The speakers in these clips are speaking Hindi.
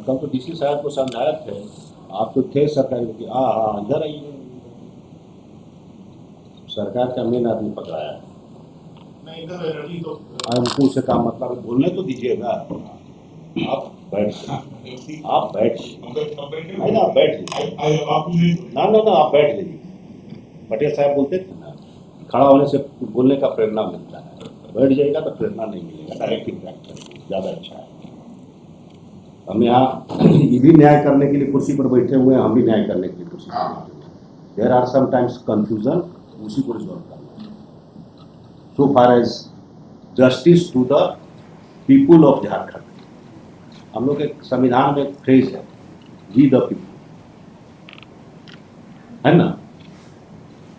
कल तो डीसी साहब को समझाए थे, आप तो थे सरकारी वकील, हाँ इधर आइए, सरकार का मेन आदमी पकड़ाया है। उनको से काम मतलब है, बोलने तो दीजिएगा। आप बैठ नहीं ना, आप बैठ ना आप बैठ लीजिए। पटेल साहब बोलते थे ना, खड़ा होने से बोलने का प्रेरणा मिलता है, बैठ जाएगा तो प्रेरणा नहीं मिलेगा, डायरेक्ट इंटरेक्ट करेंगे, ज़्यादा अच्छा है। हम यहाँ ये भी न्याय करने के लिए कुर्सी पर बैठे हुए हैं, हम भी न्याय करने के लिए कुर्सी पर बैठे हुए हैं। देयर आर समटाइम्स कन्फ्यूजन, उसी को रिजॉल्व करना है। So far as justice to the people of Jharkhand, हम लोग के संविधान में एक फ्रेज है, वी द पीपुल, है ना,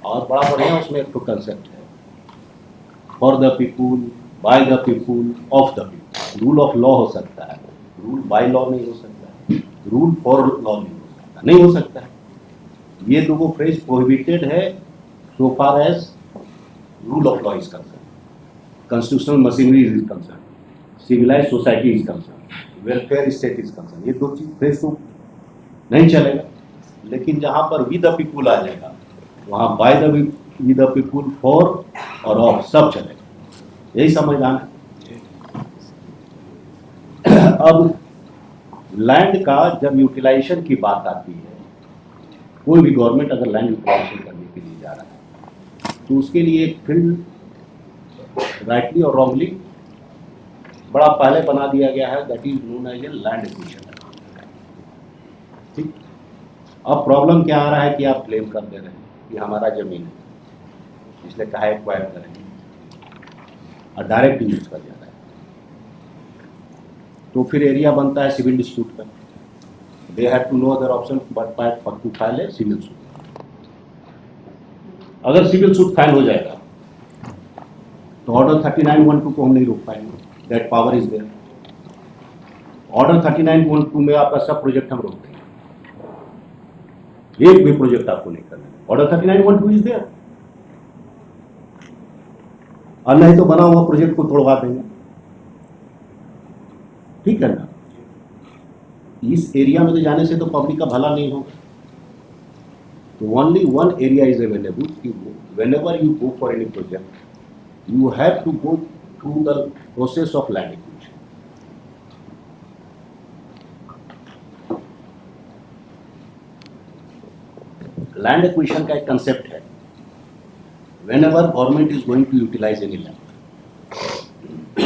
और बड़ा बढ़िया उसमें एक तो कंसेप्ट है, for the people, by the people, of the people. Rule of law हो सकता है, रूल बाय लॉ नहीं हो सकता है, रूल फॉर लॉ नहीं हो सकता है। ये दो फ्रेज प्रोहिबिटेड है so far as rule of law is concern, constitutional machinery is concern, civilised society is concern, welfare state is concern. ये दो चीज फ्रेज तो नहीं चलेगा। लेकिन जहाँ पर वी द पीपुल आ जाएगा, वहाँ by the we the people, for और ऑफ सब चलेगा। यही संविधान है। अब लैंड का जब यूटिलाइजेशन की बात आती है, कोई भी गवर्नमेंट अगर लैंड यूटिलाइजेशन करने के लिए जा रहा है तो उसके लिए एक फील्ड राइटली और रॉन्गली बड़ा पहले बना दिया गया है, that is known as a land acquisition. ठीक, अब प्रॉब्लम क्या आ रहा है कि आप क्लेम कर दे रहे हैं कि हमारा जमीन है, इसलिए कहा एक्वायर करेंगे और डायरेक्ट यूज कर जा रहा है, तो फिर एरिया बनता है सिविल डिस्प्यूट का। They have to no other option but to file a civil suit. अगर सिविल सूट फाइल हो जाएगा तो ऑर्डर 3912 को हम नहीं रोक पाएंगे, that power is there. Order 3912 में आपका सब प्रोजेक्ट हम रोक देंगे, एक भी प्रोजेक्ट आपको नहीं करना। ऑर्डर 3912 इज देयर, और नहीं तो बना हुआ प्रोजेक्ट को तोड़वा देंगे। ठीक है ना, इस एरिया में तो जाने से तो पब्लिक का भला नहीं होगा। तो only one area is available. Whenever you go for any project you have to go through the process of land acquisition. Land acquisition का एक कंसेप्ट है, whenever government is going to utilise any land.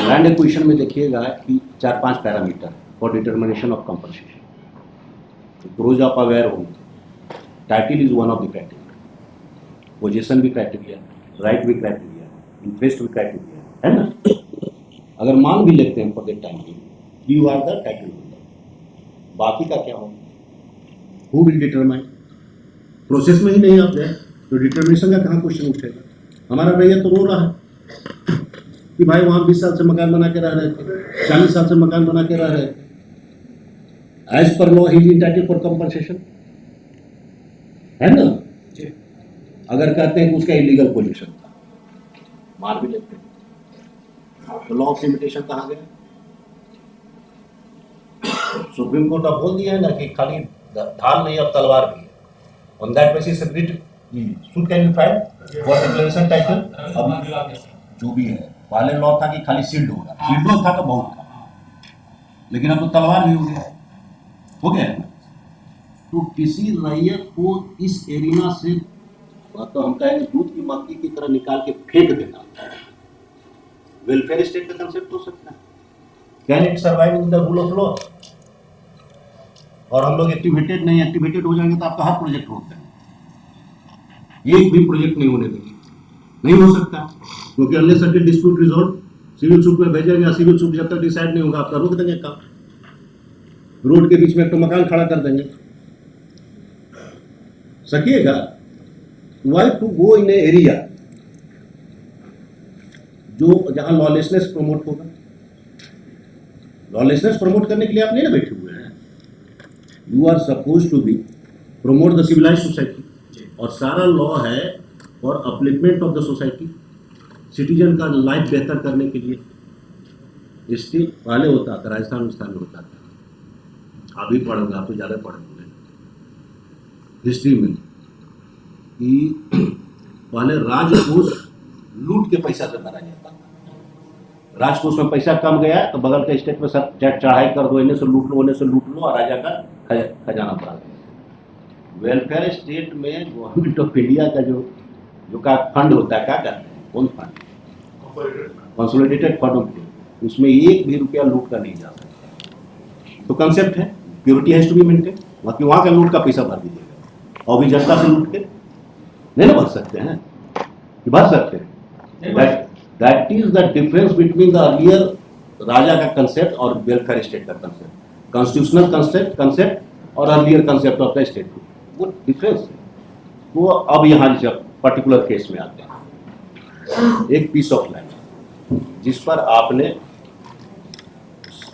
Land acquisition में देखिएगा कि 4-5 parameter for determination of compensation. रोज आप अवेयर होंगे, title is one of the criteria, position भी क्राइटेरिया, राइट भी क्राइटेरिया, इंटरेस्ट भी क्राइटेरिया, है ना। अगर मान भी लेते हैं for that time you are the title holder, बाकी का क्या होगा, हु विल डिटरमाइन। प्रोसेस में ही नहीं आप जाए तो डिटर्मिनेशन का कहाँ क्वेश्चन उठेगा। हमारा भैया तो रो रहा है कि भाई वहाँ 20 साल से मकान बना के रह रहे थे, 40 साल से मकान बना के रह रहे थे, as per law he is entitled for compensation, है ना। अगर कहते हैं कि उसका इलीगल पोजीशन था, मार भी लेते हैं, तो लॉ ऑफ लिमिटेशन कहाँ गया। सुप्रीम कोर्ट अब बोल दिया है ना कि खाली ढाल नहीं अब तलवार भी है। On that basis suit can be filed for declaration title. अब जो भी है, पहले लॉ था कि खाली सील्ड होगा, सील्ड था तो बहुत था, लेकिन अब तो तलवार भी हो गया है ना। तो किसी रैयत को इस एरिया से तो हम कहेंगे दूध की मक्खी की तरह निकाल के फेंक देना, वेलफेयर स्टेट का कंसेप्ट हो सकता है। Can it survive in the rule of law. और हम लोग एक्टिवेटेड नहीं, एक्टिवेटेड हो जाएंगे तो आपका हर प्रोजेक्ट रोक देंगे, एक भी प्रोजेक्ट नहीं होने देंगे, नहीं हो सकता, क्योंकि unless certain dispute resolve civil suit में भेजेंगे, सिविल सूट जब तक डिसाइड नहीं होगा आपका रोक देंगे काम। रोड के बीच में तो मकान खड़ा कर देंगे, सकिएगा। Why to go in a area जो जहां लॉलेसनेस प्रमोट होगा। लॉलेसनेस प्रमोट करने के लिए आप नहीं ना बैठे हुए हैं, you are suppose to be promote the civilised society, और सारा लॉ है for upliftment of the society, citizen का लाइफ बेहतर करने के लिए। स्टेट पहले होता था, राजस्थान में होता था, आप भी पढ़ोगे, आप तो ज़्यादा पढ़ोगे हिस्ट्री में कि पहले राजकोष लूट के पैसा से भरा जाता था। राजकोष में पैसा कम गया तो बगल के स्टेट में सब चढ़ाई कर दो, इन्हें से लूट लो, उन्हें से लूट लो, और राजा का खजाना बढ़ा दो। वेलफेयर स्टेट में गवर्नमेंट ऑफ इंडिया का जो का फंड होता है, क्या कहते हैं, कौन फंड, कंसोलिडेटेड फंड होते हैं, उसमें एक भी रुपया लूट का नहीं जाता। तो कंसेप्ट है purity has to be maintain, बाकी वहाँ का लूट का पैसा भर दीजिएगा, और भी जनता से लूट के नहीं ना भर सकते हैं, भर सकते हैं। That is the difference between the earlier राजा का कंसेप्ट और वेलफेयर स्टेट का कंसेप्ट, कॉन्स्टिट्यूशनल कंसेप्ट और earlier concept of the state, वो डिफरेंस है। तो अब यहाँ पर्टिकुलर केस में आते हैं, एक पीस ऑफ लैंड जिस पर आपने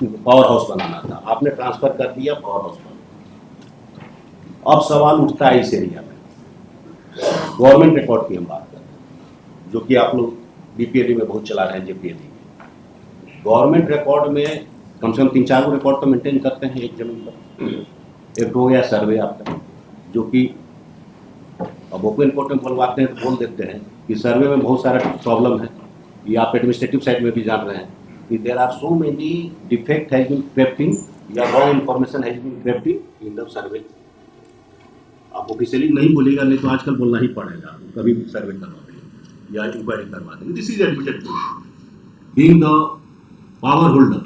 पावर हाउस बनाना था, आपने ट्रांसफर कर दिया पावर हाउस पर। अब सवाल उठता है इस एरिया में, गवर्नमेंट रिकॉर्ड की हम बात करते हैं, जो कि आप लोग बीपीएलई में बहुत चला रहे हैं, जेपीएलई में। गवर्नमेंट रिकॉर्ड में कम से कम 3-4 रिकॉर्ड तो मेंटेन करते हैं एक जमीन पर। एक हो गया सर्वे आपका, जो कि अब ओपन कोर्ट में बोलवाते हैं तो बोल देते हैं कि सर्वे में बहुत सारा प्रॉब्लम है, ये आप एडमिनिस्ट्रेटिव साइड में भी जान रहे हैं कि there are so many defect has been crept in या wrong information has been crept in the survey. आप ऑफिशियली नहीं बोलेगा, नहीं तो आजकल बोलना ही पड़ेगा, कभी भी सर्वे करवा देंगे या इंक्वायरी करवा देंगे। This is admitted being the power holder,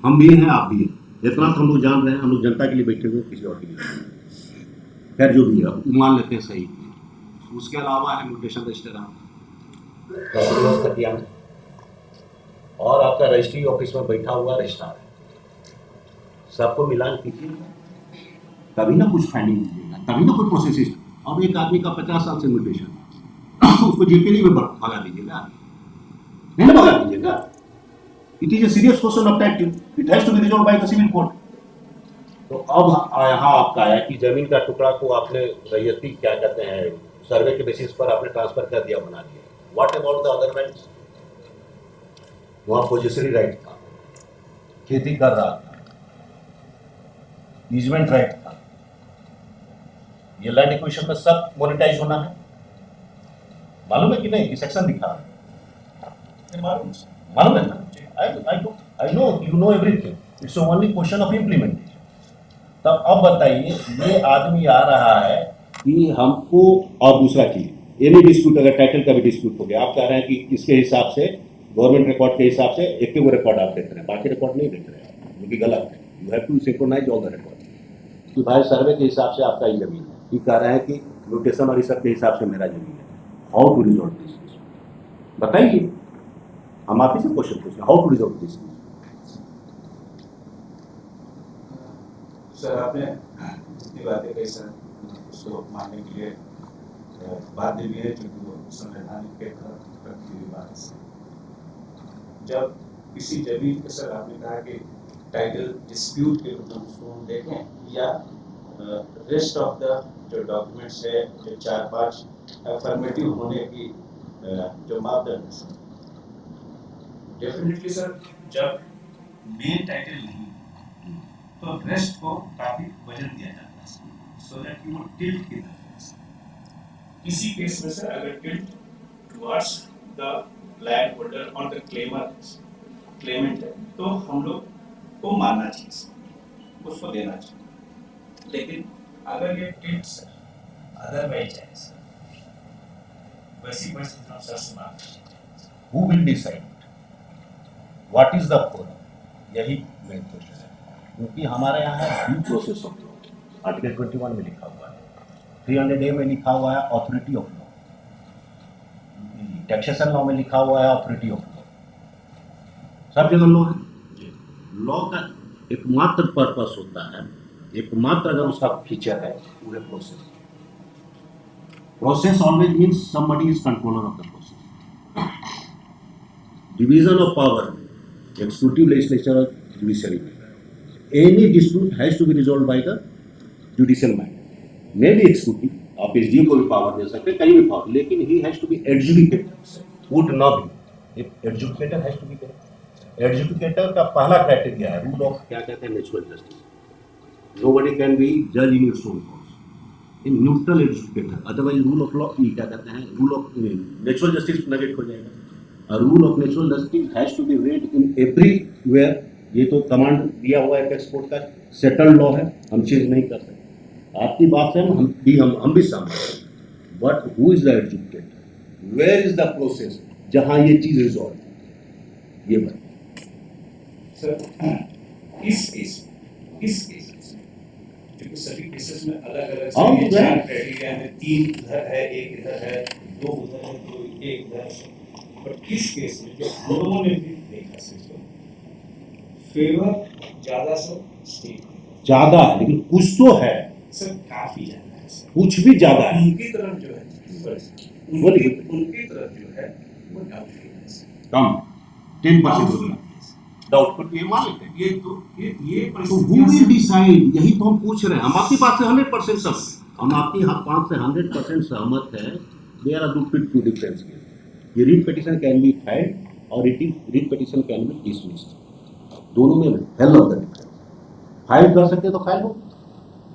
हम भी हैं आप भी हैं, इतना तो हम लोग जान रहे हैं, हम लोग जनता के लिए बैठे हुए, किसी और के लिए नहीं। खैर जो भी है मान लेते हैं सही। उसके अलावा है म्यूटेशन रजिस्टर आप कर दिया, और आपका रजिस्ट्री ऑफिस में बैठा हुआ रजिस्ट्रार है, सबको मिलान कीजिए, तभी ना कुछ फाइंडिंग कीजिएगा, तभी ना कोई प्रोसेस। अब एक आदमी का 50 साल से म्यूटेशन, उसको जेपीएलई में भगा दीजिएगा, नहीं ना भगा दीजिएगा। It is a serious question of title, it has to be resolve by the civil court. तो अब यहाँ आपका आया कि जमीन का टुकड़ा को आपने रैयती क्या कहते हैं, सर्वे के बेसिस पर आपने ट्रांसफर कर दिया, बना दिया। What about the other lands, वहाँ पोजेसरी राइट था, खेती कर रहा था, ईजमेंट राइट था, ये लैंड एक्विजिशन में सब मोनेटाइज होना है, मालूम है कि नहीं, कि सेक्शन दिखा है, मालूम है ना। I know you know everything, it's only question of implementation। तब अब बताइए, ये आदमी आ रहा है कि हमको, और दूसरा चीज एनी डिस्प्यूट, अगर टाइटल का भी डिस्प्यूट हो गया, आप कह रहे हैं कि इसके हिसाब से गवर्नमेंट रिकॉर्ड के हिसाब से एक ही रिकॉर्ड आप देख रहे हैं, बाकी रिकॉर्ड नहीं देख रहे हैं, जो कि गलत है। You have to synchronize all the record कि भाई सर्वे के हिसाब से आपका ये जमीन है, ये कह रहे हैं कि म्यूटेशन और इस सब के हिसाब से मेरा जमीन है। हाउ टू रिजॉल्व दिस, बताइए, हम आप ही से क्वेश्चन पूछते हैं, how to resolve this. Sir आपने जितनी बातें कही सर, उसको मानने के लिए बाध्य भी है, क्योंकि वो संवैधानिक के प्रति हुई बात है। जब किसी जमीन के, सर आपने कहा कि टाइटल डिस्प्यूट के रूप में उसको हम देखें, या रेस्ट ऑफ द जो डॉक्यूमेंट्स है, जो 4-5 अफर्मेटिव होने की जो मापदंड है सर, डेफिनेटली सर, जब मेन टाइटल नहीं तो रेस्ट को काफी वजन दिया जाता है, सो दैट कि वो टिल्ट की तरह। किसी केस में सर अगर tilt towards the land holder और द क्लेमेंट है, तो हम लोग को मानना चाहिए, उसको देना चाहिए। लेकिन अगर ये टिल्ट सर अदरवाइज है सर, वैसी परिस्थिति में सर से मांग, who will decide what is the forum, यही मेन क्वेश्चन है। क्योंकि हमारे यहाँ है due process of law, article 21 में लिखा हुआ है, 300A में लिखा हुआ है authority of law, taxation law में लिखा हुआ है अथॉरिटी ऑफ लॉ, सब जगह लॉ है। लॉ का एकमात्र पर्पस होता है, एकमात्र अगर उसका फीचर है पूरे process. Process always means somebody is controller of the process. Division of power, executive, legislature और जुडिशरी में any dispute has to be resolved by the judicial mind, may be executive, आप एसडीएम को भी पावर दे सकते हैं, कहीं भी पावर, लेकिन he has to be adjudicator, would not be, if adjudicator has to be there। Adjudicator का पहला क्राइटेरिया है रूल ऑफ, क्या कहते हैं, natural justice. Nobody can be judge in its own cause. In neutral educator, otherwise rule of law क्या कहते हैं, rule of natural justice negate हो जाएगा. A rule of natural justice has to be read in everywhere. ये तो कमांड दिया हुआ है एक्सपोर्ट का, सेटल्ड लॉ है, हम चेंज नहीं कर सकते. आपकी बात से हम भी सहमत. But who is the educator, where is the process जहां ये चीज रिजॉल्व, ये बात. सर इस केस क्योंकि सभी केसेस में अलग अलग हाँ, से 4 क्राइटेरिया में, 3 इधर है, 1 इधर है, 2 उधर है, 2 1 इधर है. बट इस केस में जो हम लोगों ने भी देखा सिस्टम फेवर ज्यादा सर स्टेट ज्यादा है, लेकिन कुछ तो है, सर काफी ज्यादा है सर. कुछ भी ज्यादा है. उनकी तरफ जो है उनकी तरफ जो है वो डाउटफुल है सर. कम 10% होगा डाउटफुल, ये मान लेते हैं. ये तो who will decide, यही तो हम पूछ रहे हैं. हम आपकी बात से 100% सहमत, हम आपकी बात से 100% सहमत है. There are two difference. ये writ petition can be filed और writ petition can be dismissed. दोनों में hell of the difference. File कर सकते तो फाइल हो,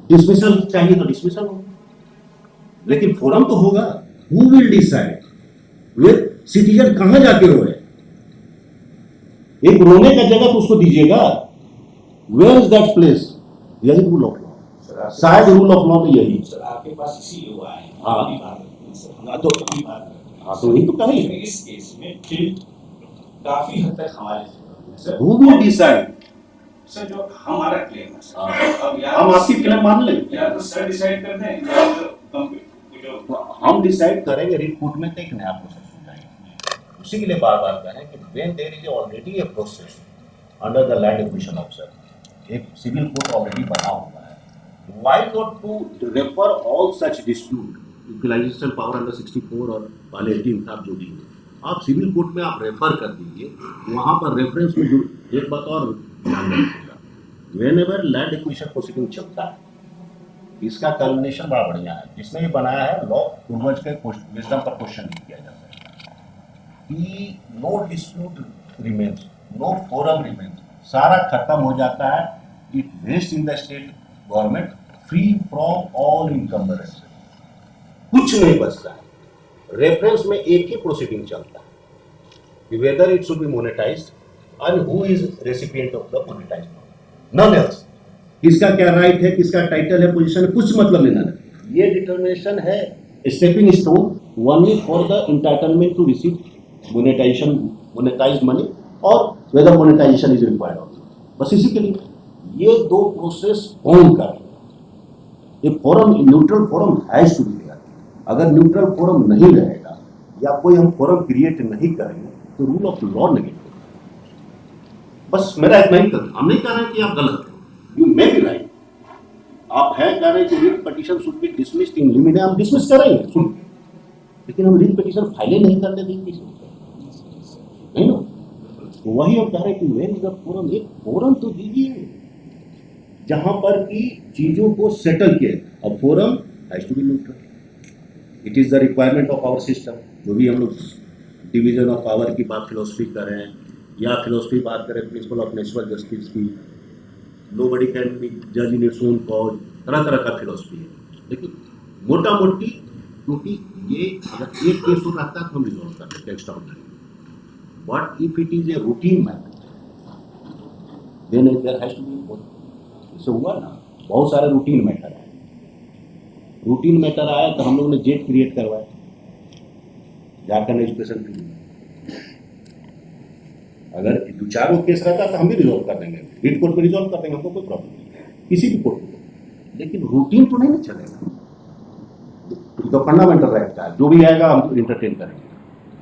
डिसमिसल चाहिए तो डिसमिसल हो, लेकिन फोरम तो होगा. Who will decide, way citizen कहां जाके रोए. एक रोने का जगह तो उसको दीजिएगा. Where is that place. यही रूल ऑफ लॉ, शायद रूल ऑफ लॉ में यही. सर आपके पास इसी हुआ है. हाँ. तो वही तो कहे. इस केस में टिल्ट काफी हद तक हमारे sir. Who will decide. Sir जो हमारा क्लेम है सर, अब या हम आपकी क्लेम मान लें, या तो सर डिसाइड कर दें या तो हम डिसाइड करेंगे. रिपोर्ट में एक नया प्रोसेस हो जाएगा. उसी के लिए बार बार कहें कि when there is already a process under the land acquisition officer, एक सिविल कोर्ट ऑलरेडी बना हुआ है, why not to refer all such dispute, utilization power under 64 और वाले 18 था जो भी, आप सिविल कोर्ट में आप रेफर कर दीजिए. वहाँ पर रेफरेंस में जो एक बात और ध्यान रखिएगा, when ever land acquisition proceeding चलता है, इसका कल्मिनेशन बड़ा बढ़िया है. जिसने ये बनाया है लॉ पूर्वज के विजडम पर क्वेश्चन नहीं किया जा सकता कि no dispute remains, no forum remains, सारा खत्म हो जाता है. It vest in the state government free from all encumbrance. कुछ नहीं बचता है. रेफरेंस में एक ही प्रोसीडिंग चलता है, weather it should B monetised and who is recipient of the monetized money, none else. किसका क्या राइट है, किसका टाइटल है, पोजीशन है, कुछ मतलब लेना नहीं. ये डिटर्मिनेशन है stepping stone only for the entitlement to receive monetized money और वेदर मोनेटाइजेशन इज रिक्वायर्ड. बस इसी के लिए ये दो प्रोसेस ऑन कर. ये forum, neutral forum has to be there. अगर न्यूट्रल फोरम नहीं रहेगा या कोई हम फोरम क्रिएट नहीं करेंगे तो रूल ऑफ लॉ नेगेट. बस मेरा इतना ही कर. हम नहीं कह रहे कि आप गलत हैं, यू मे बी राइट. आप हैं कह रहे हैं कि writ petition should be dismissed in limine, हम डिसमिस करेंगे सुन, लेकिन हम रीट पिटीशन फाइलें नहीं करने देंगे नहीं ना. तो वही हम कह रहे हैं कि वेयर इज द फोरम. एक फोरम तो दीजिए जहां पर की चीजों को सेटल किए. अब forum has to be neutral. It is the requirement of our system. जो भी हम लोग डिवीजन ऑफ पावर की बात फिलोसफी कर रहे हैं या फिलोसफी बात करें प्रिंसिपल ऑफ नेचुरल जस्टिस की, नोबडी कैन बी जज इन इट्स ओन कॉज, तरह तरह का फिलोसफी है. लेकिन मोटा मोटी क्योंकि ये अगर एक केस हो रहता है तो हम रिजॉल्व कर सकते हैं extraordinary. But if it is a routine matter then there has to be forum. इससे हुआ ना, बहुत सारे रूटीन मैटर है. रूटीन मैटर आया तो हम लोगों ने जेट क्रिएट करवाया, झारखंड एजुकेशन के लिए. अगर दो चारों केस रहता तो हम भी रिजॉल्व कर देंगे, रीट कोर्ट में रिजॉल्व कर देंगे, हमको कोई प्रॉब्लम नहीं किसी भी कोर्ट में. लेकिन रूटीन तो नहीं ना चलेगा. तो फंडामेंटल राइट का जो भी आएगा हम इंटरटेन करेंगे.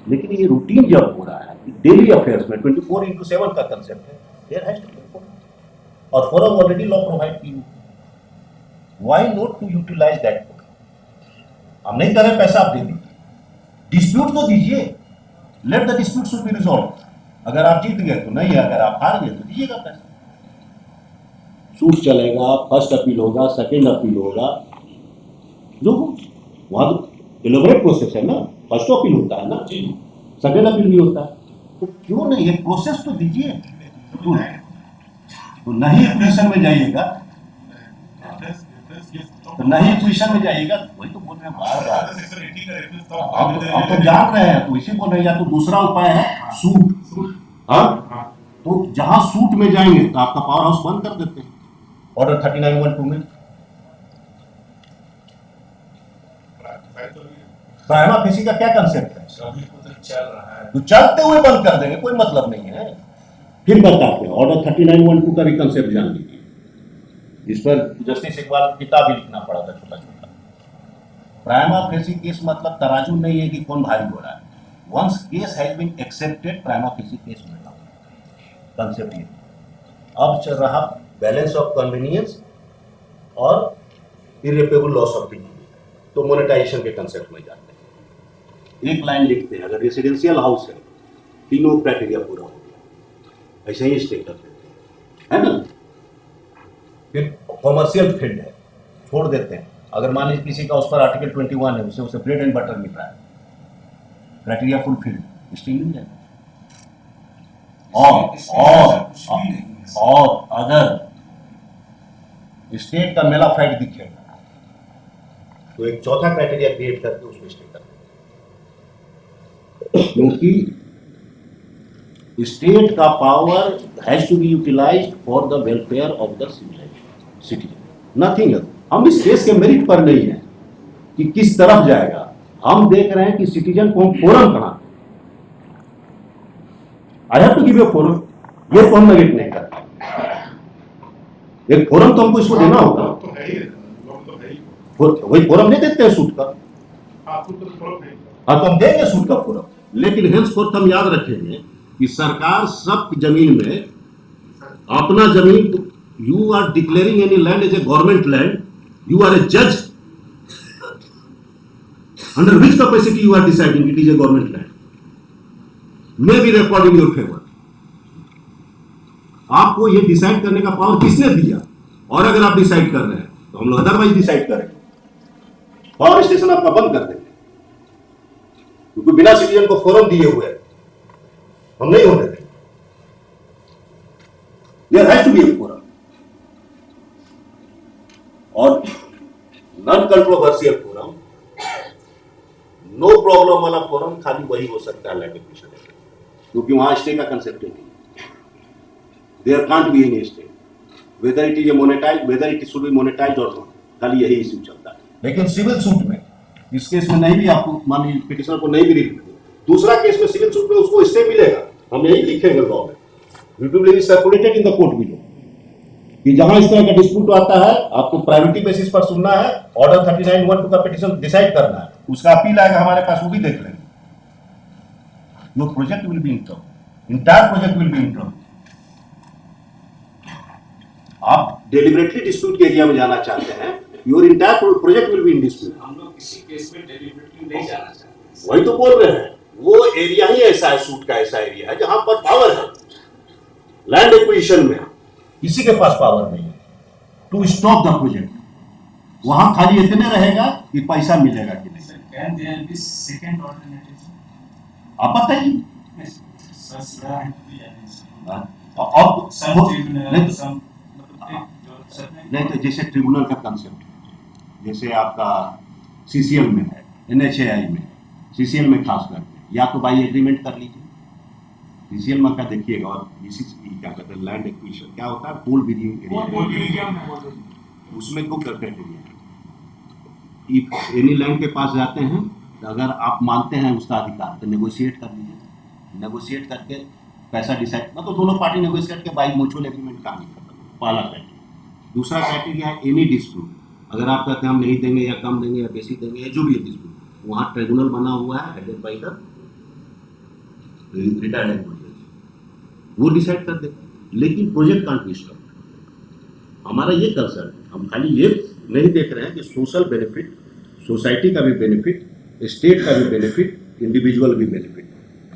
लेकिन ये रूटीन जब हो रहा है डेली अफेयर्स में 24/7 का कंसेप्ट है, there has to be forum. और फोरम ऑलरेडी लॉ प्रोवाइड की. Why not to utilize that forum. हम नहीं कर रहे पैसा आप दे दीजिए, डिस्प्यूट तो दीजिए, let the dispute should be resolve. अगर आप जीत गए तो नहीं है, अगर आप हार गए तो दीजिएगा पैसा. सूट चलेगा, फर्स्ट अपील होगा, सेकंड अपील होगा, जो वहाँ तो एलोबरेट प्रोसेस है ना. फर्स्ट अपील होता है ना, सेकंड अपील भी होता है. तो क्यों नहीं, ये प्रोसेस तो दीजिए. तो नहीं एक्विजिशन में जाइएगा तो नहीं क्वेश्चन में जाइएगा, वही तो बोल रहे हैं बार बार। सेक्शन 80 का रेफरेंस तो आप तो जान रहे हैं, तो इसी बोल रहे हैं। या तो दूसरा उपाय है सूट। हाँ, तो जहां सूट में जाएंगे तो आपका पावर हाउस बंद कर देते हैं ऑर्डर 3912 में। प्राइमा फेसी का क्या कंसेप्ट है? अभी तो चल रहा है, तो चलते हुए बंद कर देंगे, कोई मतलब नहीं है। फिर बताते हैं ऑर्डर 3912 का भी कंसेप्ट जान लीजिए। इस पर जस्टिस इकबाल किताब भी लिखना पड़ा था छोटा छोटा। प्राइमा फेसी केस मतलब तराजू नहीं है कि कौन भारी हो रहा है। Once case has been accepted, prima facie case मिला कंसेप्ट ये। अब चल रहा बैलेंस ऑफ कन्वीनियंस और इरेपेबल लॉस ऑफ डिग्निटी। तो मोनेटाइजेशन के कंसेप्ट में जाते हैं। एक लाइन लिखते हैं, अगर रेसिडेंशियल हाउस है, तीनों क्राइटेरिया पूरा हो गया, ऐसे ही स्टे कर देते हैं, है ना। फिर कॉमर्शियल फील्ड है, छोड़ देते हैं। अगर मान लीजिए किसी का उस पर आर्टिकल 21 है, उसे ब्रेड एंड बटर मिल रहा है, क्राइटेरिया फुलफिल्ड, स्टे मिल जाएगा। और अगर स्टेट का मेला फाइट दिखेगा तो एक चौथा क्राइटेरिया क्रिएट करके उसको स्टे कर दें। क्योंकि स्टेट का power has to be utilized for the welfare of the citizen, nothing else. हम इस केस के मेरिट पर नहीं है कि किस तरफ जाएगा, हम देख रहे हैं कि सिटीजन को हम फोरम कहां, I have to give a forum, ये तो हम नेगेट नहीं करते। एक फोरम तो हमको इसको देना होगा, तो है ही, तो है ही। वही फोरम नहीं देते हैं सूट का। आपको तो फर्क नहीं। हाँ, तो हम देंगे सूट का फोरम, लेकिन हेंसफोर्थ हम याद रखेंगे कि सरकार सब जमीन में अपना जमीन, you are declaring any land as a government land, you are a जज under which capacity you are deciding it is a government land, may be record in your favour. आपको ये डिसाइड करने का पावर किसने दिया? और अगर आप डिसाइड कर रहे हैं तो हम लोग अदरवाइज डिसाइड करेंगे, पावर स्टेशन आपका बंद कर देंगे, क्योंकि बिना सिटीजन को फोरम दिए हुए हम नहीं होने देंगे। There has to be a forum, और non controversial forum, no problem वाला फोरम खाली वही हो सकता है लैंड एक्विजिशन, क्योंकि वहां स्टे का कंसेप्ट नहीं है। There can't be any stay, whether it is a monetize, whether it should be monetize और नॉट, खाली यही इश्यू चलता है। लेकिन सिविल सूट में, इस केस में नहीं भी आपको मान लीजिए पिटिशनर को नहीं भी रिलीफ, दूसरा केस में सिविल सूट में उसको स्टे मिलेगा। हम यही लिखेंगे लॉ में, it will be circulated in the court below, कि जहां इस तरह का डिस्प्यूट आता है आपको प्रायोरिटी बेसिस पर सुनना है, ऑर्डर 3912 का पिटिशन डिसाइड करना है, उसका अपील आएगा हमारे पास, वो भी देख लेंगे। Your project will be in term, entire project will be in term. आप डेलिबरेटली डिस्प्यूट के एरिया में जाना चाहते हैं, your entire project will be in dispute. हम लोग किसी केस में डेलिबरेटली नहीं जाना चाहते। वही तो बोल रहे हैं, वो एरिया ही ऐसा है, सूट का ऐसा एरिया है जहां पर पावर है। लैंड एक्विजिशन में किसी के पास पावर नहीं है टू स्टॉप द प्रोजेक्ट, वहां खाली इतने रहेगा कि पैसा मिलेगा कि नहीं। Can there be second alternative? आप बताइए। अब सम ट्रिब्यूनल, सम नहीं तो जैसे ट्रिब्यूनल का कंसेप्ट, जैसे आपका सीसीएल में है, एनएचएआई में, सीसीएल में खास करके, या तो बाई एग्रीमेंट कर लीजिए। सीसीएल में क्या देखिएगा, और इसी क्या कहते हैं लैंड एक्विजिशन क्या होता है, पोल बिल्डिंग एरिया, उसमें दो क्राइटेरिया है। एनी लैंड के पास जाते हैं तो अगर आप मानते हैं उसका अधिकार तो नेगोशिएट कर लीजिए, नेगोशिएट करके पैसा डिसाइड, मतलब दोनों पार्टी नेगोशिएट के बाई म्यूचुअल एग्रीमेंट काम नहीं करता, पहला क्राइटेरिया। दूसरा क्राइटेरिया है एनी डिस्प्यूट, अगर आप कहते हैं हम नहीं देंगे या कम देंगे या बेसी देंगे या जो भी है डिस्प्यूट, वहाँ ट्रिब्यूनल बना हुआ है headed by the retired employees, वो डिसाइड कर देते। लेकिन प्रोजेक्ट कांट बी स्टॉप्ड। हमारा ये कंसर्न, हम खाली ये नहीं देख रहे हैं कि सोशल बेनिफिट, सोसाइटी का भी बेनिफिट, स्टेट का भी बेनिफिट, इंडिविजुअल भी बेनिफिट,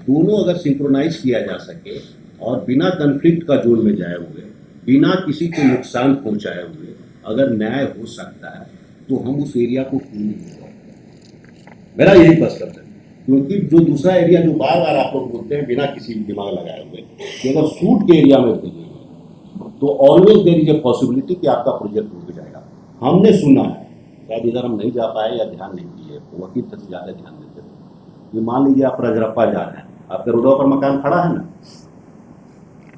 दोनों अगर सिंक्रोनाइज किया जा सके और बिना कन्फ्लिक्ट का जोन में जाए हुए, बिना किसी को नुकसान पहुंचाए हुए अगर न्याय हो सकता है तो हम उस एरिया को क्यों नहीं होगा। मेरा यही बस करता है, क्योंकि जो दूसरा एरिया जो बार बार आप लोग बोलते हैं बिना किसी दिमाग लगाए हुए कि अगर सूट के एरिया में भेजेंगे तो always there is a possibility कि आपका प्रोजेक्ट रुक जाएगा। हमने सुना है, शायद इधर हम नहीं जा पाए या ध्यान नहीं दिए, वकील से ज़्यादा ध्यान देते थे। ये मान लीजिए आप रजरप्पा जा रहे हैं, आपके रोडों पर मकान खड़ा है ना,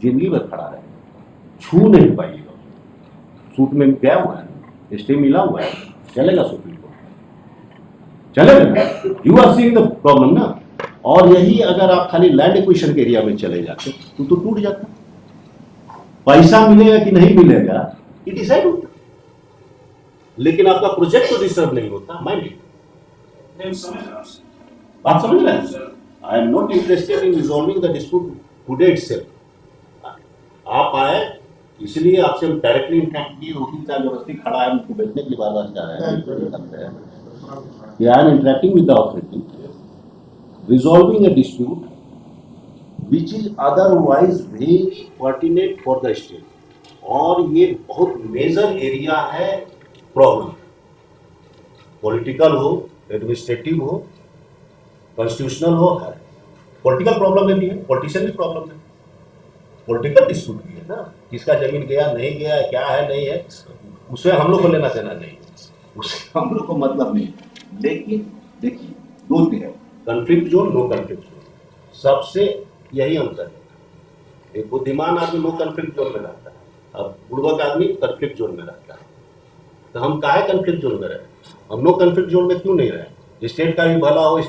जिंदगी भर खड़ा रहे, छू नहीं पाइएगा। सूट में गया हुआ है, स्टे मिला हुआ है, चलेगा सुप्रीम कोर्ट, चलेगा। You are seeing the problem ना। और यही अगर आप खाली लैंड एक्विजिशन के एरिया में चले जाते तो टूट जाता। पैसा मिलेगा कि नहीं मिलेगा ये डिसाइड होता, लेकिन आपका प्रोजेक्ट तो डिस्टर्ब नहीं होता। माइंड मैं समझ रहा हूँ सर। आप समझ रहे हैं? आई am not interested in resolving the dispute today itself. आप आए इसलिए आपसे हम डायरेक्टली इंटरेक्ट किए, वकील साहब जबरदस्ती खड़ा है, उनको बैठने के लिए बार बार चाह रहे हैं कि I am interacting with the authority resolving a dispute which is otherwise very pertinent for the state। और ये बहुत मेजर एरिया है प्रॉब्लम, पॉलिटिकल हो, एडमिनिस्ट्रेटिव हो, कॉन्स्टिट्यूशनल हो, है पॉलिटिकल प्रॉब्लम में भी है, पॉलिटिशियन भी प्रॉब्लम है, पॉलिटिकल डिस्प्यूट भी है ना, किसका जमीन गया नहीं गया, क्या है नहीं है, उससे हम लोग को लेना देना नहीं, उससे हम लोग को मतलब नहीं। लेकिन देखिए दो है, conflict zone, no conflict zone, सबसे यही अंतर है। एक बुद्धिमान आदमी नो कन्फ्लिक्ट जोन में रहता है, अब बुड़बक आदमी कन्फ्लिक्ट जोन में रहता है। तो हम काहे कन्फ्लिक्ट जोन में रहे? हम नो कन्फ्लिक्ट जोन में क्यों नहीं रहे? स्टेट का भी भला हो,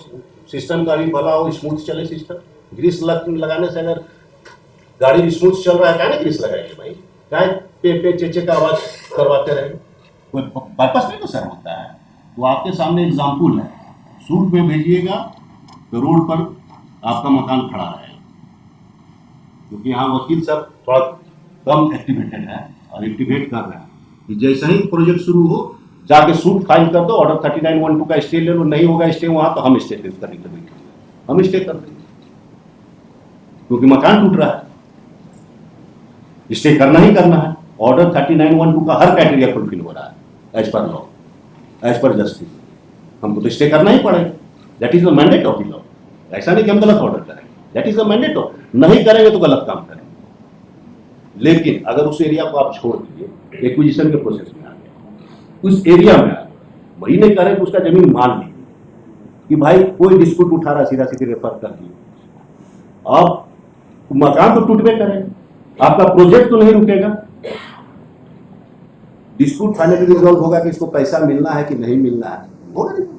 सिस्टम का भी भला हो, स्मूथ चले सिस्टम। ग्रीस लगाने से अगर गाड़ी स्मूथ चल रहा है, क्या ना ग्रीस लगाएंगे भाई? क्या पे चेचे का आवाज करवाते रहे? कोई पर्पस नहीं तो सर होता है। तो आपके सामने एग्जाम्पल है, सूट में भेजिएगा तो रोड पर आपका मकान खड़ा है, क्योंकि यहाँ वकील सब थोड़ा कम एक्टिवेटेड है और एक्टिवेट कर रहे हैं कि जैसे ही प्रोजेक्ट शुरू हो जाके सूट फाइल कर दो, ऑर्डर 3912 का स्टे ले लो, नहीं होगा स्टे वहाँ तो हम स्टे करने के लिए हम स्टे कर देंगे, क्योंकि मकान टूट रहा है, स्टे करना ही करना है। ऑर्डर 3912 का हर क्राइटेरिया फुलफिल हो रहा है as per law, as per justice, हमको तो स्टे करना ही पड़ेगा। That is the mandate of the law. ऐसा नहीं कि हम गलत ऑर्डर करेंगे, that is the mandate of, नहीं करेंगे तो गलत काम करेंगे। लेकिन अगर उस एरिया को आप छोड़ दीजिए, एक्विजिशन के प्रोसेस में आ गए, उस एरिया में आ गए, वही नहीं करें तो उसका जमीन मान लीजिए कि भाई कोई डिस्प्यूट उठा रहा, सीधा सीधे रेफर कर दिए, अब मकान तो टूटने करेगा, आपका प्रोजेक्ट तो नहीं रुकेगा। डिस्प्यूट फाइनली रिजॉल्व होगा कि इसको पैसा मिलना है कि नहीं मिलना है, होगा नहीं।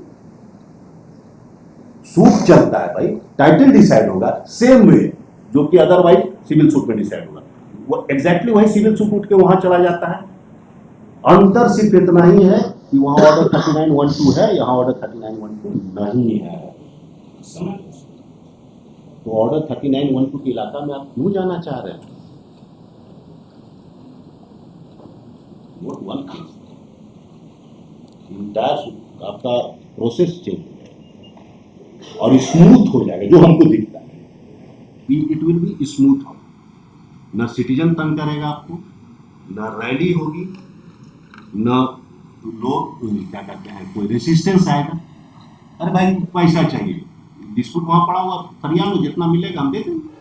सूट चलता है भाई, टाइटल डिसाइड होगा सेम वे जो कि अदरवाइज सिविल सूट में डिसाइड होगा, वो एग्जैक्टली वही सिविल सूट उठ के वहां चला जाता है। अंतर सिर्फ इतना ही है कि वहां ऑर्डर 3912 है, यहाँ ऑर्डर 3912 नहीं है। तो ऑर्डर 3912 के इलाका में आप क्यों जाना चाह रहे हैं? Not one thing, इंटायर आपका प्रोसेस चेंज हो जाएगा और स्मूथ हो जाएगा, जो हमको दिखता है इट विल बी स्मूथ हो। न सिटीजन तंग करेगा आपको, न रैली होगी, न लोग क्या कहते हैं कोई रेसिस्टेंस आएगा। अरे भाई पैसा चाहिए, डिस्प्यूट वहां पड़ा हुआ फरियाद में जितना मिलेगा हम दे देंगे।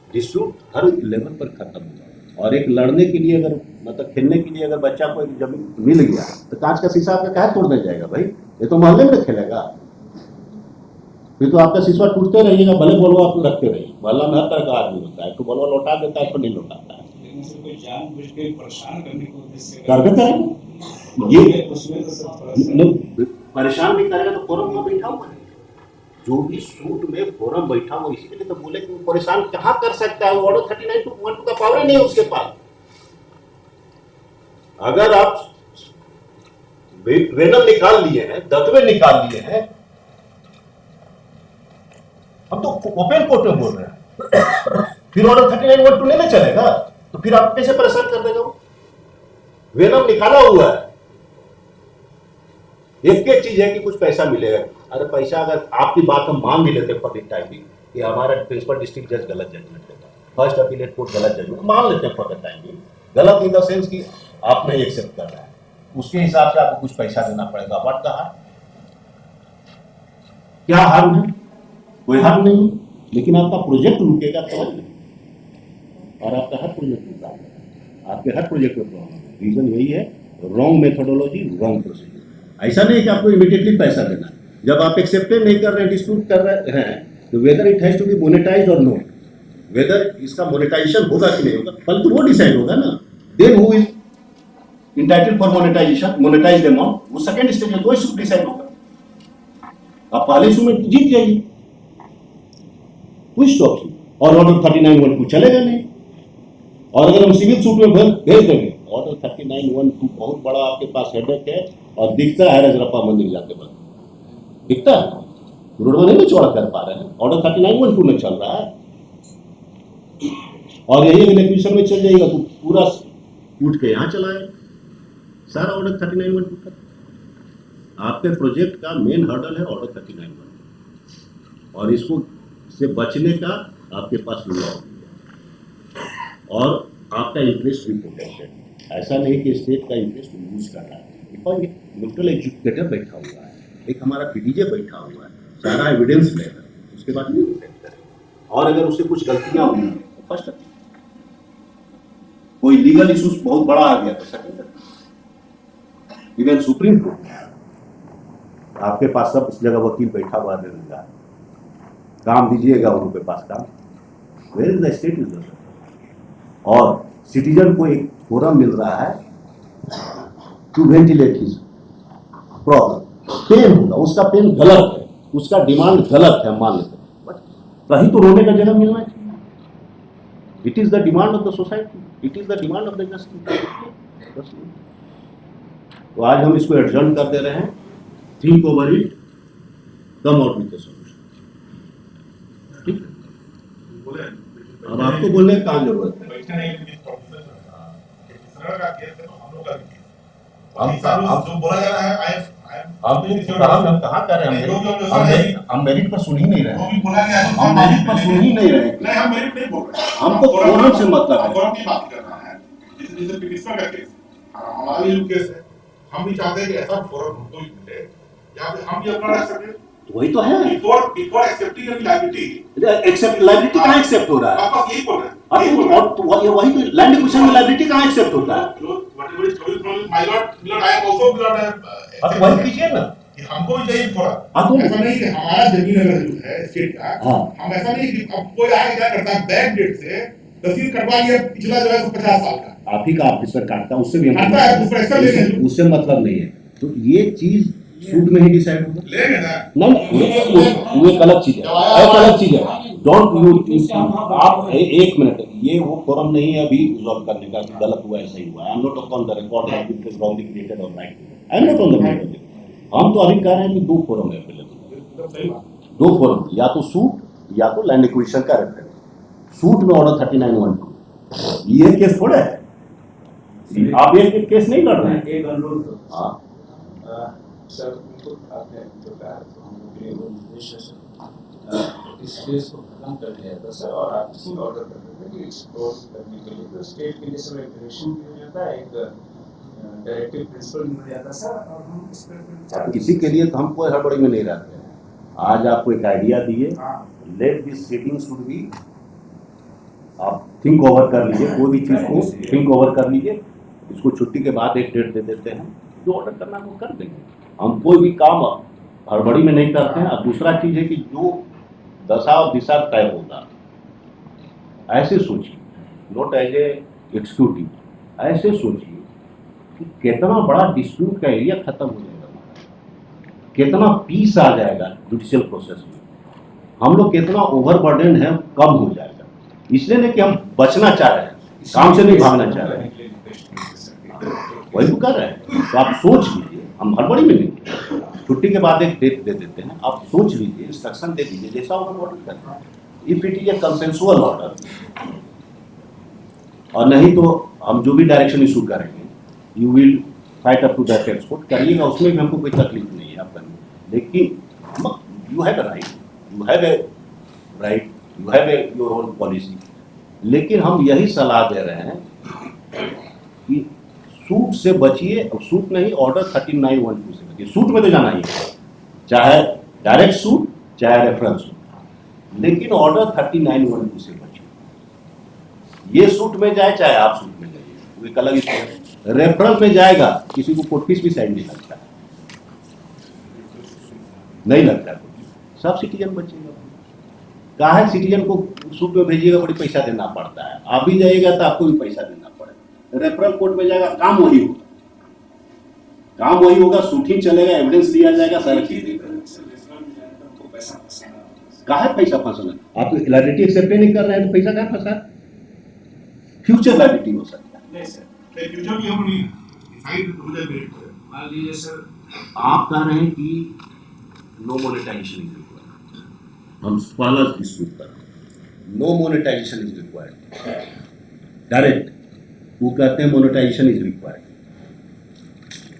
डिस्प्यूट हर लेवल पर खत्म हो जाएगा। और एक लड़ने के लिए अगर मतलब खेलने के लिए अगर बच्चा को एक जमीन मिल गया तो कांच का शीशा आपका क्या तोड़ने जाएगा भाई? ये तो मोहल्ले में खेलेगा, फिर तो आपका शीशा टूटते रहिएगा, भले बोलवा आप रखते रहिए। मोहल्ला में हर तरह का आदमी होता है, तो बोलवा लौटा देता है, तो नहीं लौटाता है, परेशान करने को कर देता है। ये परेशान भी करेगा तो फोरम में बैठा हुआ है, जो भी सूट में फोरम बैठा हुआ, इसी के लिए तो बोले कि वो परेशान कहाँ कर सकता है, ऑर्डर 3912 का पावर नहीं है उसके पास। अगर आप वेनम निकाल लिए हैं, दतवे निकाल लिए हैं, हम तो ओपन कोर्ट में बोल रहे हैं, फिर ऑर्डर 3912 नहीं चलेगा तो फिर आप कैसे परेशान कर देगा? वो वेनम निकाला हुआ है, एक चीज है कि कुछ पैसा मिलेगा। अरे पैसा अगर आपकी बात हम मान भी लेते फॉर द टाइमिंग कि हमारा प्रिंसिपल डिस्ट्रिक्ट जज गलत जजमेंट देता है, फर्स्ट अपीलेट कोर्ट गलत जजमेंट मान लेते हैं फॉर द टाइमिंग, गलत इन द सेंस कि आप नहीं एक्सेप्ट कर रहे हैं, उसके हिसाब से आपको कुछ पैसा देना पड़ेगा। What the harm? क्या हार्म है? कोई हार्म नहीं, लेकिन आपका प्रोजेक्ट रुकेगा समझ में, और आपका हर प्रोजेक्ट रुका। आपके हर प्रोजेक्ट में प्रॉब्लम है। रीजन यही है, रॉन्ग मेथोडोलॉजी, रॉन्ग प्रोसीजर। ऐसा नहीं कि आपको इमीडिएटली पैसा देना है। जब आप एक्सेप्ट नहीं कर रहे हैं, डिस्प्यूट कर रहे हैं, तो whether it has to be monetized और नॉट, वेदर इसका मोनेटाइजेशन होगा कि नहीं होगा, कल तो वो डिसाइड होगा ना। Then who is entitled for monetization, monetized amount, वो सेकंड स्टेज में वो इशू डिसाइड होगा। आप पहले इशू में जीत जाइए, कोई स्टॉप नहीं, और ऑर्डर 3912 चलेगा नहीं। और अगर हम सिविल सूट में भेज देंगे, ऑर्डर 3912 बहुत बड़ा आपके पास हेडेक है, और दिखता है रजरप्पा मंदिर जाके बंद दिखता है, रोडवा नहीं चौड़ा कर पा रहे हैं, ऑर्डर 3912 में चल रहा है। और यही एग्जीक्यूशन में चल जाएगा तो पूरा उठ के यहाँ चला है सारा ऑर्डर 3912 का। आपके प्रोजेक्ट का मेन हर्डल है ऑर्डर 3912, और इसको से बचने का आपके पास लॉ और आपका इंटरेस्ट भी प्रोटेक्टेड है। ऐसा नहीं कि स्टेट का इंटरेस्ट यूज कर रहा है, बिकॉज एक न्यूट्रल एजुकेटर बैठा हुआ है, एक हमारा पीडीजे बैठा हुआ है, सारा एविडेंस लेकर उसके बाद भी डिसाइड करें। और अगर उससे कुछ गलतियां हुई तो फर्स्ट, कोई लीगल इश्यूज बहुत बड़ा आ गया तो सेकंड, इवन सुप्रीम कोर्ट आपके पास सब उस जगह वकील बैठा हुआ देगा, काम दीजिएगा उनके पास काम, where is the state is the. और सिटीजन को एक फोरम मिल रहा है to ventilate his problem. Pain होगा, उसका पेन गलत है, उसका डिमांड गलत है मान लेते, बट कहीं तो रोने का जगह मिलना चाहिए। It is the demand of the society, it is the demand of the justice. तो आज हम इसको एडजर्न कर दे रहे हैं, think over it, come out with the solution. ठीक, अब आपको बोलने की कहाँ जरूरत है? जो बोला जा रहा है हम कहाँ कर रहे हैं? हम मेरिट पर सुन ही नहीं रहे हैं, बोला गया है, हम मेरिट पर सुन ही नहीं रहे हैं। नहीं, हम मेरिट नहीं बोल रहे हैं, हमको फोरम से मतलब है, फोरम की बात कर रहा है। जैसे पिटिशनर का केस, हमारा भी जो केस है, हम भी चाहते हैं कि ऐसा फोरम हमको भी मिले, जहाँ पे हम भी अपना रख सकें। वही तो है, before accepting liability, accept liability कहाँ एक्सेप्ट हो रहा है? आप बस यही बोल रहे हैं, वही तो लैंड एक्विजिशन में लायबिलिटी कहाँ एक्सेप्ट होता है? वही कीजिए ना, हमको भी चाहिए थोड़ा। तो ऐसा नहीं कि हमारा जमीन अगर जो है स्टेट का, हम ऐसा नहीं कि अब कोई आगे क्या करता है, बैक डेट से रसीद कटवा लिया पिछला जो है 50 साल का, आप ही का ऑफिसर काटता है, उससे भी काटता है, उसको एक्स्ट्रा लेंगे, उससे मतलब नहीं है। तो ये चीज सूट में ही डिसाइड होगा, लेंगे ना। नहीं, वो एक अलग चीज है, एक अलग चीज है। डोंट यू आप एक मिनट, ये वो फोरम नहीं है अभी रिजॉल्व करने का कि गलत हुआ है सही हुआ है। I am not on the record that it is wrongly created और right, I am not on the record. हम तो अभी कह रहे हैं कि दो फोरम है अवेलेबल, दो फोरम, या तो सूट या तो लैंड एक्विजिशन का रेफरेंस। सूट में ऑर्डर 3912, ये केस थोड़ा है, आप ये केस नहीं कर रहे हैं। एक अनुरोध, हाँ सर आपने जो कहा तो हम लोग के उद्देश्य से इस केस को खत्म कर दिया था सर, और आप इसी ऑर्डर कर देते हैं कि एक्सप्लोर करने के लिए तो स्टेट के लिए सब रेगुलेशन भी हो जाता है, एक डायरेक्टिव प्रिंसिपल मिल जाता सर, और हम इस पर इसी के लिए तो हम कोई हड़बड़ी में नहीं रहते हैं। आज आपको एक आइडिया दिए, let this sitting should be, आप थिंक ओवर कर लीजिए, कोई भी चीज़ को थिंक ओवर कर लीजिए, इसको छुट्टी के बाद एक डेट दे देते हैं, जो ऑर्डर करना वो कर देंगे। हम कोई भी काम हड़बड़ी में नहीं करते हैं। अब दूसरा चीज़ है कि जो दशा और दिशा तय होगा, ऐसे सोचिए, नॉट एज ए एक्सिक्यूटिव, ऐसे सोचिए कि कितना बड़ा डिस्प्यूट का एरिया खत्म हो जाएगा, कितना पीस आ जाएगा जुडिशियल प्रोसेस में, हम लोग कितना ओवरबर्डन है कम हो जाएगा। इसलिए नहीं कि हम बचना चाह रहे हैं, काम से नहीं भागना चाह रहे हैं, वही तो कर रहे हैं। तो आप सोच लीजिए, हम हड़बड़ी में नहीं, छुट्टी के बाद एक डेट दे देते हैं, आप सोच लीजिए, इंस्ट्रक्शन दे दीजिए, जैसा होगा ऑर्डर करते हैं। If it is a consensual order, और नहीं तो हम जो भी डायरेक्शन इशू करेंगे, you will fight up to that export करिएगा, उसमें भी हमको कोई तकलीफ नहीं है आप करने। लेकिन you have a right, you have a right, you have a your own policy. लेकिन हम यही सलाह दे रहे हैं कि सूट से बचिए, सूट नहीं, ऑर्डर 3912 से बचिए। सूट में तो जाना ही है, चाहे डायरेक्ट सूट चाहे रेफरेंस सूट, लेकिन ऑर्डर 3912 से बचिए। ये सूट में जाए चाहे आप सूट में जाइए, वो एक अलग issue है। रेफरल में जाएगा, किसी को कोर्ट फीस भी साइड नहीं लगता है, नहीं लगता है, सब सिटीजन बचेगा। कहा है सिटीजन को सूट में भेजिएगा, बड़ी पैसा देना पड़ता है, आप भी जाइएगा तो आपको भी पैसा देना पड़ेगा। रेफरल कोर्ट में जाएगा, काम वही होगा, काम वही होगा, शूटिंग चलेगा, एविडेंस दिया जाएगा, सारा चीज कहा है पैसा फंसना। आप लाइबिलिटी एक्सेप्ट नहीं कर रहे हैं तो पैसा कहाँ फंसा? फ्यूचर लाइबिलिटी हो सकता है। नहीं सर, फ्यूचर की हम नहीं डिसाइड हो जाए। मान लीजिए सर, आप कह रहे हैं कि नो मोनेटाइजेशन इज रिक्वायर्ड, हम पहला डिस्प्यूट कर रहे हैं, no monetization is required, direct वो कहते हैं मोनेटाइजेशन इज रिक्वायर्ड,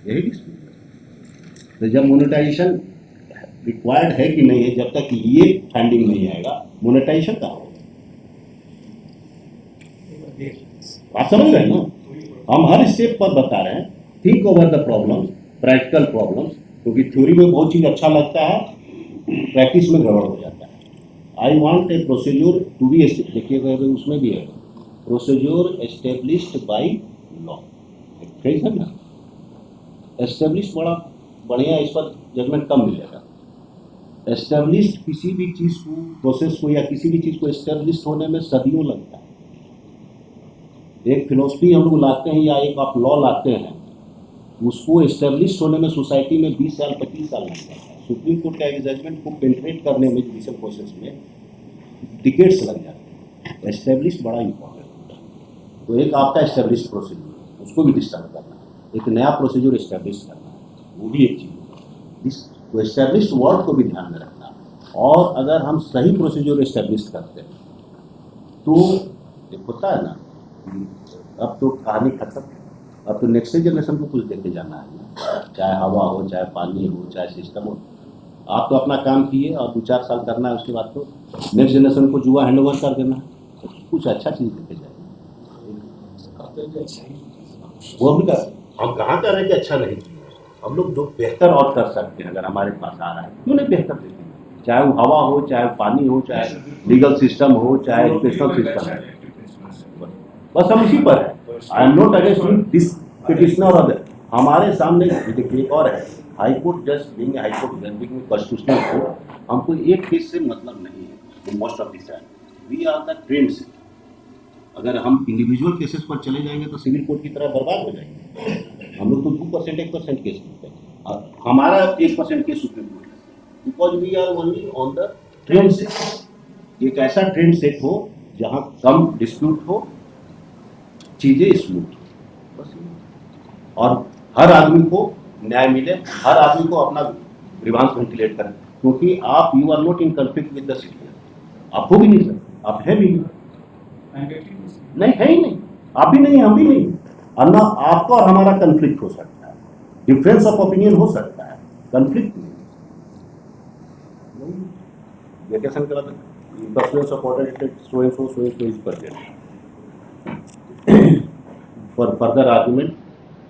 यही डिस्प्यूट है। तो जब मोनेटाइजेशन रिक्वायर्ड है कि नहीं है, जब तक ये फाइंडिंग नहीं आएगा, मोनेटाइजेशन कहाँ होगा? आप समझ रहे हैं ना, हम हर स्टेप पर बता रहे हैं, think over the problems, practical problems, क्योंकि थ्योरी में बहुत चीज अच्छा लगता है, प्रैक्टिस में गड़बड़ हो जाता है। I want a procedure to be, देखिएगा उसमें भी है प्रोसीड्यूर एस्टेब्लिश्ड बाय लॉ, है ना, एस्टेब्लिश बड़ा बढ़िया, इस पर जजमेंट कम मिलेगा। एस्टेब्लिश्ड किसी भी चीज़ को, प्रोसेस को या किसी भी चीज़ को एस्टेब्लिश होने में सदियों लगता है। एक फिलोसफी हम लोग लाते हैं या एक आप लॉ लाते हैं, उसको एस्टेब्लिश होने में सोसाइटी में 20 साल 25 साल लग जाता है। सुप्रीम कोर्ट का एक जजमेंट को पेंट्रेट करने में जुडिशियल प्रोसेस में डिकेड्स लग जाते हैं। एस्टेब्लिश बड़ा इंपॉर्टेंट होता है। तो एक आपका एस्टेब्लिश प्रोसीजर, उसको भी डिस्टर्ब करना है, एक नया प्रोसीजर एस्टेब्लिश करना है, वो भी एक चीज़ है। तो एस्टेब्लिश वर्ड को भी ध्यान में रखना है। और अगर हम सही प्रोसीजर एस्टेब्लिश करते हैं तो एक होता है ना, अब तो कहानी खत्म, अब तो नेक्स्ट जनरेशन को कुछ देके जाना है, चाहे हवा हो, चाहे पानी हो, चाहे सिस्टम हो। आप तो अपना काम किए और 2-4 साल करना है, उसके बाद तो नेक्स्ट जनरेशन को जुआ हैंड ओवर कर देना है, तो कुछ अच्छा चीज़ देके जाए। वो भी कर, हम कहाँ कर रहे हैं कि अच्छा नहीं, हम लोग जो बेहतर और कर सकते हैं अगर हमारे पास आ रहा है, क्यों नहीं बेहतर देते हैं? चाहे वो हवा हो, चाहे पानी हो, चाहे लीगल सिस्टम हो, चाहे एजुकेशनल सिस्टम हो, बस हम इसी पर है। I am not against this petitioner और हमारे सामने देखिए एक और है, हाई कोर्ट जज बीइंग हाई कोर्ट जज बीइंग कॉन्स्टिट्यूशनल कोर्ट, हमको एक केस से मतलब नहीं है। Most of the time we are the trends. अगर हम इंडिविजुअल केसेस पर चले जाएंगे तो सिविल कोर्ट की तरह बर्बाद हो जाएंगे। हम लोग तो 2% 1% केस करते हैं, हमारा 1% केस सुप्रीम कोर्ट है, because we are only on the trend set. एक ऐसा ट्रेंड सेट हो जहाँ कम डिस्प्यूट हो, चीज़ें स्मूथ हो, बस। और हर आदमी को न्याय मिले, हर आदमी को अपना ग्रीवांस वेंटिलेट करें, क्योंकि आप you are not in conflict with the citizen, आप हो भी नहीं सकते, आप है भी नहीं, है ही नहीं, आप भी नहीं, हम भी नहीं, और ना आपका और हमारा कन्फ्लिक्ट हो सकता है, डिफरेंस ऑफ ओपिनियन हो सकता है, कन्फ्लिक्ट नहीं। वेकेशन करा था, pursuance of order so and so is present for further argument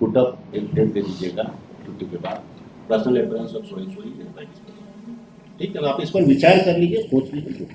put up एक डेट दे दीजिएगा छुट्टी के बाद, personal appearance of so and so is, ठीक है, आप इस पर विचार कर लीजिए, सोच लीजिए।